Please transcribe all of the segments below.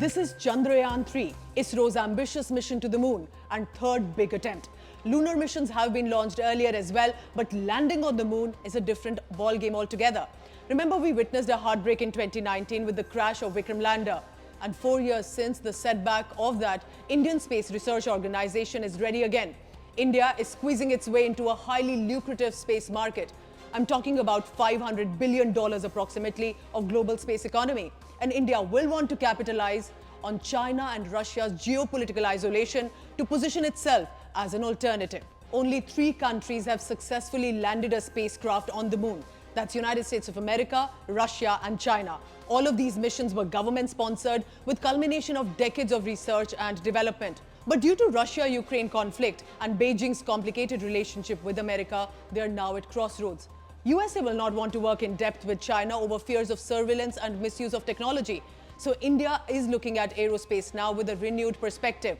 This is Chandrayaan-3, ISRO's ambitious mission to the moon and third big attempt. Lunar missions have been launched earlier as well, but landing on the moon is a different ballgame altogether. Remember, we witnessed a heartbreak in 2019 with the crash of Vikram lander. And 4 years since the setback of that, Indian Space Research Organization is ready again. India is squeezing its way into a highly lucrative space market. I'm talking about $500 billion approximately of global space economy. And India will want to capitalize on China and Russia's geopolitical isolation to position itself as an alternative. Only 3 countries have successfully landed a spacecraft on the moon. That's United States of America, Russia and China. All of these missions were government-sponsored with culmination of decades of research and development. But due to Russia-Ukraine conflict and Beijing's complicated relationship with America, they are now at crossroads. USA will not want to work in depth with China over fears of surveillance and misuse of technology. So India is looking at aerospace now with a renewed perspective.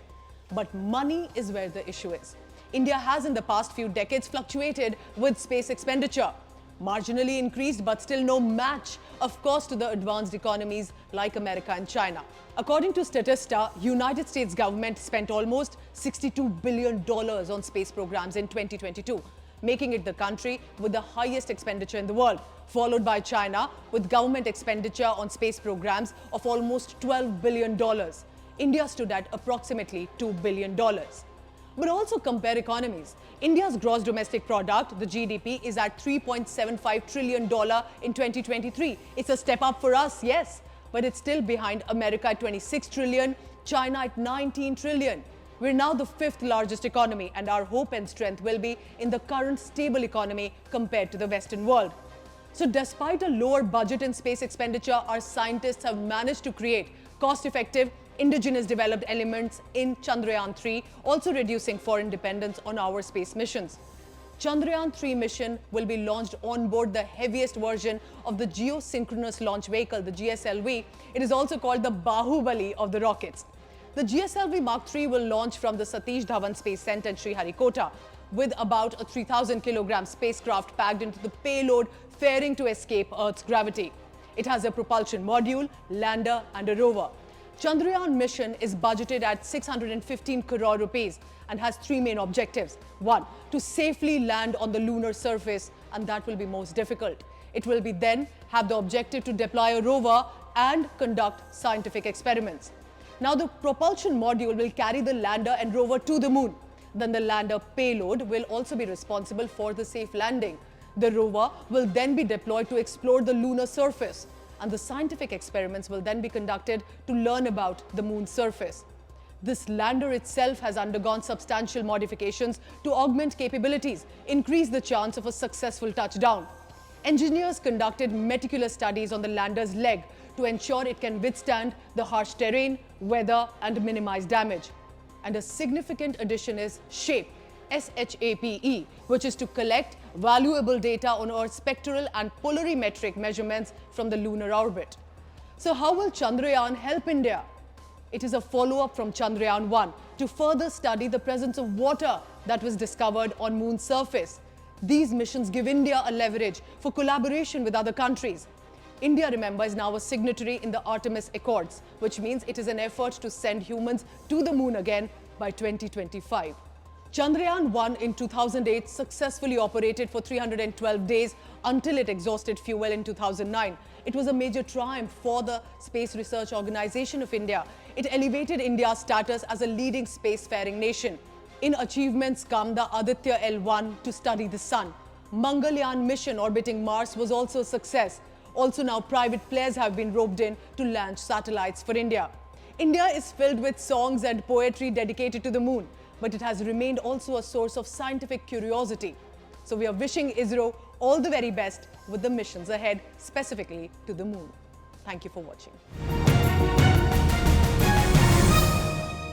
But money is where the issue is. India has in the past few decades fluctuated with space expenditure. Marginally increased, but still no match, of course, to the advanced economies like America and China. According to Statista, United States government spent almost $62 billion on space programs in 2022. Making it the country with the highest expenditure in the world, followed by China with government expenditure on space programs of almost $12 billion. India stood at approximately $2 billion. But also compare economies. India's gross domestic product, the GDP, is at $3.75 trillion in 2023. It's a step up for us, yes, but it's still behind America at $26 trillion, China at $19 trillion. We're now the 5th largest economy, and our hope and strength will be in the current stable economy compared to the Western world. So despite a lower budget in space expenditure, our scientists have managed to create cost-effective, indigenous developed elements in Chandrayaan-3, also reducing foreign dependence on our space missions. Chandrayaan-3 mission will be launched on board the heaviest version of the Geosynchronous Launch Vehicle, the GSLV. It is also called the Bahubali of the rockets. The GSLV Mark III will launch from the Satish Dhawan Space Center in Sriharikota with about a 3,000 kilogram spacecraft packed into the payload, faring to escape Earth's gravity. It has a propulsion module, lander and a rover. Chandrayaan mission is budgeted at 615 crore rupees and has 3 main objectives. 1. To safely land on the lunar surface, and that will be most difficult. It will be then have the objective to deploy a rover and conduct scientific experiments. Now the propulsion module will carry the lander and rover to the moon. Then the lander payload will also be responsible for the safe landing. The rover will then be deployed to explore the lunar surface, and the scientific experiments will then be conducted to learn about the moon's surface. This lander itself has undergone substantial modifications to augment capabilities, increase the chance of a successful touchdown. Engineers conducted meticulous studies on the lander's leg to ensure it can withstand the harsh terrain, weather, and minimize damage. And a significant addition is SHAPE, SHAPE, which is to collect valuable data on Earth's spectral and polarimetric measurements from the lunar orbit. So how will Chandrayaan help India? It is a follow-up from Chandrayaan-1 to further study the presence of water that was discovered on Moon's surface. These missions give India a leverage for collaboration with other countries. India, remember, is now a signatory in the Artemis Accords, which means it is an effort to send humans to the moon again by 2025. Chandrayaan-1 in 2008 successfully operated for 312 days until it exhausted fuel in 2009. It was a major triumph for the Space Research Organization of India. It elevated India's status as a leading spacefaring nation. In achievements come the Aditya L1 to study the sun. Mangalyaan mission orbiting Mars was also a success. Also now private players have been roped in to launch satellites for India. India is filled with songs and poetry dedicated to the moon, but it has remained also a source of scientific curiosity. So we are wishing ISRO all the very best with the missions ahead, specifically to the moon. Thank you for watching.